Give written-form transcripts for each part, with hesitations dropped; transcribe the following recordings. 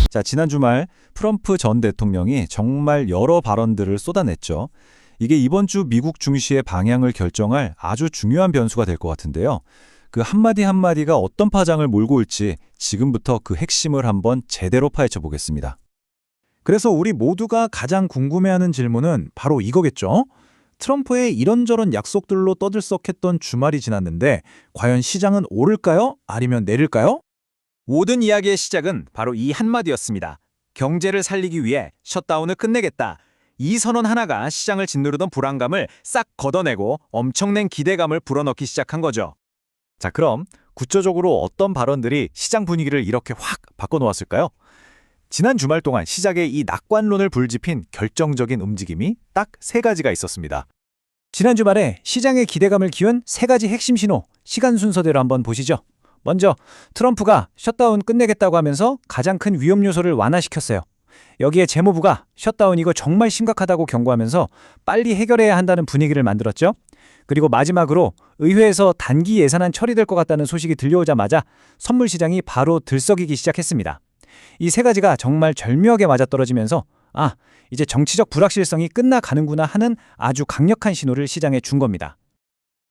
자, 지난 주말 트럼프 전 대통령이 정말 여러 발언들을 쏟아냈죠. 이게 이번 주 미국 증시의 방향을 결정할 아주 중요한 변수가 될 것 같은데요. 그 한마디 한마디가 어떤 파장을 몰고 올지 지금부터 그 핵심을 한번 제대로 파헤쳐 보겠습니다. 그래서 우리 모두가 가장 궁금해하는 질문은 바로 이거겠죠? 트럼프의 이런저런 약속들로 떠들썩했던 주말이 지났는데 과연 시장은 오를까요? 아니면 내릴까요? 모든 이야기의 시작은 바로 이 한마디였습니다. 경제를 살리기 위해 셧다운을 끝내겠다. 이 선언 하나가 시장을 짓누르던 불안감을 싹 걷어내고 엄청난 기대감을 불어넣기 시작한 거죠. 자, 그럼 구체적으로 어떤 발언들이 시장 분위기를 이렇게 확 바꿔놓았을까요? 지난 주말 동안 시장에 이 낙관론을 불지핀 결정적인 움직임이 딱 세 가지가 있었습니다. 지난 주말에 시장의 기대감을 키운 세 가지 핵심 신호, 시간 순서대로 한번 보시죠. 먼저 트럼프가 셧다운 끝내겠다고 하면서 가장 큰 위험 요소를 완화시켰어요. 여기에 재무부가 셧다운 이거 정말 심각하다고 경고하면서 빨리 해결해야 한다는 분위기를 만들었죠. 그리고 마지막으로 의회에서 단기 예산안 처리될 것 같다는 소식이 들려오자마자 선물 시장이 바로 들썩이기 시작했습니다. 이 세 가지가 정말 절묘하게 맞아떨어지면서 이제 정치적 불확실성이 끝나가는구나 하는 아주 강력한 신호를 시장에 준 겁니다.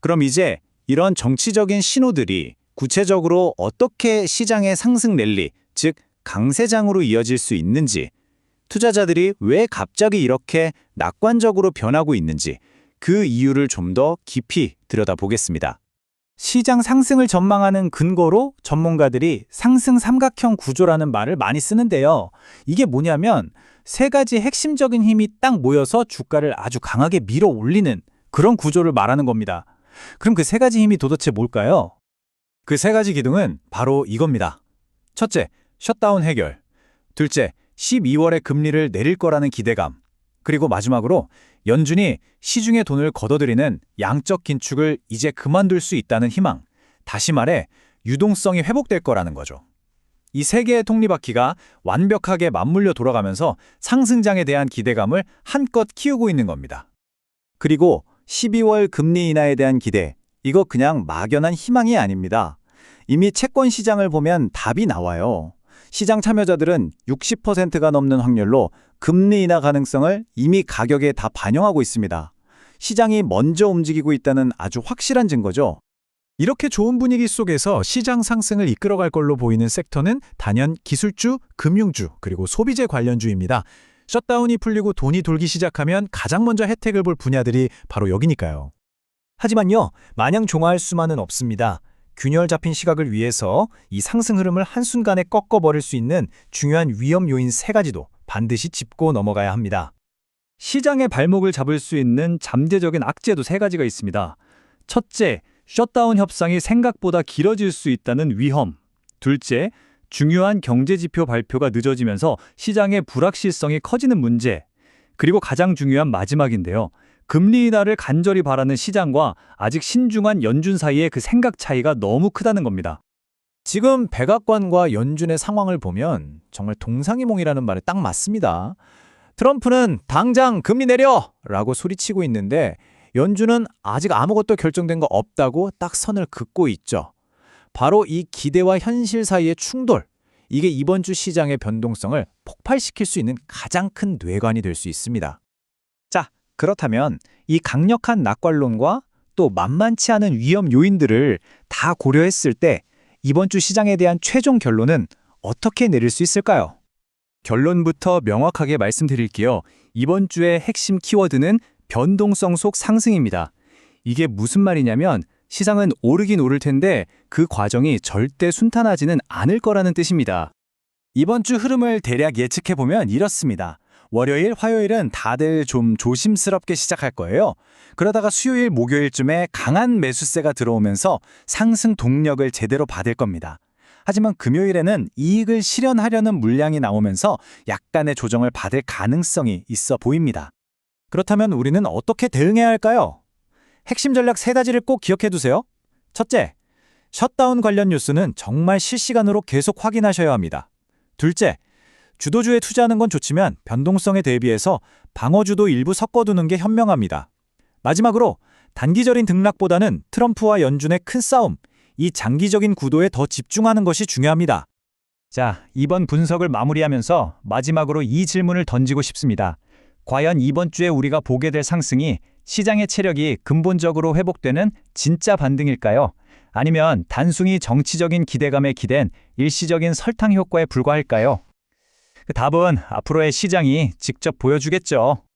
그럼 이제 이런 정치적인 신호들이 구체적으로 어떻게 시장의 상승 랠리, 즉 강세장으로 이어질 수 있는지, 투자자들이 왜 갑자기 이렇게 낙관적으로 변하고 있는지 그 이유를 좀 더 깊이 들여다보겠습니다. 시장 상승을 전망하는 근거로 전문가들이 상승 삼각형 구조라는 말을 많이 쓰는데요. 이게 뭐냐면 세 가지 핵심적인 힘이 딱 모여서 주가를 아주 강하게 밀어 올리는 그런 구조를 말하는 겁니다. 그럼 그 세 가지 힘이 도대체 뭘까요? 그 세 가지 기둥은 바로 이겁니다. 첫째, 셧다운 해결. 둘째, 12월에 금리를 내릴 거라는 기대감. 그리고 마지막으로 연준이 시중에 돈을 걷어들이는 양적 긴축을 이제 그만둘 수 있다는 희망. 다시 말해 유동성이 회복될 거라는 거죠. 이 세 개의 톱니바퀴가 완벽하게 맞물려 돌아가면서 상승장에 대한 기대감을 한껏 키우고 있는 겁니다. 그리고 12월 금리 인하에 대한 기대, 이거 그냥 막연한 희망이 아닙니다. 이미 채권 시장을 보면 답이 나와요. 시장 참여자들은 60%가 넘는 확률로 금리 인하 가능성을 이미 가격에 다 반영하고 있습니다. 시장이 먼저 움직이고 있다는 아주 확실한 증거죠. 이렇게 좋은 분위기 속에서 시장 상승을 이끌어갈 걸로 보이는 섹터는 단연 기술주, 금융주, 그리고 소비재 관련주입니다. 셧다운이 풀리고 돈이 돌기 시작하면 가장 먼저 혜택을 볼 분야들이 바로 여기니까요. 하지만요, 마냥 종아할 수만은 없습니다. 균열 잡힌 시각을 위해서 이 상승 흐름을 한순간에 꺾어버릴 수 있는 중요한 위험 요인 세 가지도 반드시 짚고 넘어가야 합니다. 시장의 발목을 잡을 수 있는 잠재적인 악재도 세 가지가 있습니다. 첫째, 셧다운 협상이 생각보다 길어질 수 있다는 위험. 둘째, 중요한 경제지표 발표가 늦어지면서 시장의 불확실성이 커지는 문제. 그리고 가장 중요한 마지막인데요. 금리 인하를 간절히 바라는 시장과 아직 신중한 연준 사이의 그 생각 차이가 너무 크다는 겁니다. 지금 백악관과 연준의 상황을 보면 정말 동상이몽이라는 말에 딱 맞습니다. 트럼프는 당장 금리 내려! 라고 소리치고 있는데 연준은 아직 아무것도 결정된 거 없다고 딱 선을 긋고 있죠. 바로 이 기대와 현실 사이의 충돌, 이게 이번 주 시장의 변동성을 폭발시킬 수 있는 가장 큰 뇌관이 될 수 있습니다. 자, 그렇다면 이 강력한 낙관론과 또 만만치 않은 위험 요인들을 다 고려했을 때 이번 주 시장에 대한 최종 결론은 어떻게 내릴 수 있을까요? 결론부터 명확하게 말씀드릴게요. 이번 주의 핵심 키워드는 변동성 속 상승입니다. 이게 무슨 말이냐면 시장은 오르긴 오를 텐데 그 과정이 절대 순탄하지는 않을 거라는 뜻입니다. 이번 주 흐름을 대략 예측해보면 이렇습니다. 월요일, 화요일은 다들 좀 조심스럽게 시작할 거예요. 그러다가 수요일, 목요일쯤에 강한 매수세가 들어오면서 상승 동력을 제대로 받을 겁니다. 하지만 금요일에는 이익을 실현하려는 물량이 나오면서 약간의 조정을 받을 가능성이 있어 보입니다. 그렇다면 우리는 어떻게 대응해야 할까요? 핵심 전략 세 가지를 꼭 기억해 두세요. 첫째, 셧다운 관련 뉴스는 정말 실시간으로 계속 확인하셔야 합니다. 둘째, 주도주에 투자하는 건 좋지만 변동성에 대비해서 방어주도 일부 섞어두는 게 현명합니다. 마지막으로 단기적인 등락보다는 트럼프와 연준의 큰 싸움, 이 장기적인 구도에 더 집중하는 것이 중요합니다. 자, 이번 분석을 마무리하면서 마지막으로 이 질문을 던지고 싶습니다. 과연 이번 주에 우리가 보게 될 상승이 시장의 체력이 근본적으로 회복되는 진짜 반등일까요? 아니면 단순히 정치적인 기대감에 기댄 일시적인 설탕 효과에 불과할까요? 그 답은 앞으로의 시장이 직접 보여주겠죠.